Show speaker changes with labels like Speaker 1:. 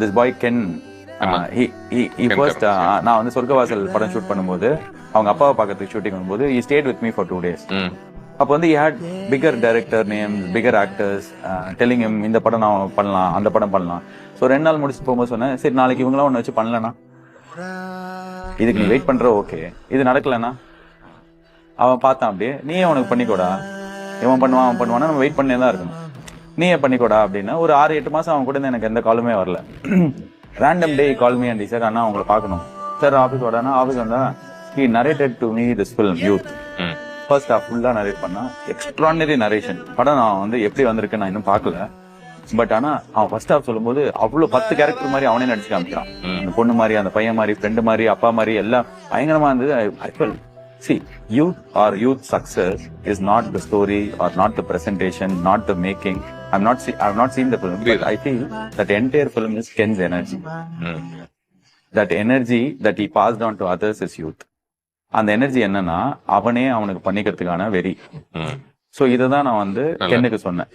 Speaker 1: This boy Ken first நான் வந்து சொர்க்கவாசல் படம் ஷூட் பண்ணும்போது அவங்க அப்பாவை பார்க்கறதுக்கு ஷூட்டிங் பண்ணும்போது he stayed with me for 2 days. அப்போ வந்து he had bigger director names, bigger actors telling him இந்த படம் நான் பண்ணலாம், அந்த படம் பண்ணலாம். ஸோ 2 நாள் முடிச்சு போகும்போது சொன்னேன், சரி நாளைக்கு இவங்களாம் ஒன்று வச்சு பண்ணலனா, இதுக்கு நீ வெயிட் பண்ற ஓகே, இது நடக்கலன்னா அவன் பார்த்தான் அப்படியே, நீயே உனக்கு பண்ணிக்கோடா, இவன் பண்ணுவான் அவன் பண்ணுவானா, நம்ம வெயிட் பண்ணே தான் இருக்கணும், நீயே பண்ணிக்கோடா அப்படின்னா. ஒரு 6-8 மாசம் அவன் கூட இருந்து எனக்கு எந்த காலுமே வரல. Random day call me and sir அண்ணா உங்களை பார்க்கணும் சார், ஆஃபீஸ் வாடானா ஆஃபீஸ் வந்தா he narrated to me this film Youth. First half ஃபுல்லா நரேட் பண்ணா, எக்ஸ்ட்ராடினரி நரேஷன். படம் நான் வந்து எப்படி வந்திருக்கேன் நான் இன்னும் பார்க்கல, பட் ஆனா அவன் ஃபர்ஸ்ட் ஹாஃப் சொல்லும்போது அவ்வளவு 10 கேரக்டர் மாதிரி அவனே நடிச்சு காமிச்சான். அந்த பொண்ணு மாதிரி, அந்த பையன் மாதிரி, ஃப்ரெண்டு மாதிரி, அப்பா மாதிரி, எல்லாம் பயங்கரமா இருந்தது. I felt, see, youth or youth success is not the story or not the presentation, not the making. I've not seen the film, but I feel that entire film is Ken's energy. That energy that he passed on to others is youth. அந்த energy என்னன்னா அவனே அவனுக்கு பண்ணிக்கிறதுக்கான வெறி. So இததான் நான் வந்து கென்னுக்கு சொன்னேன்.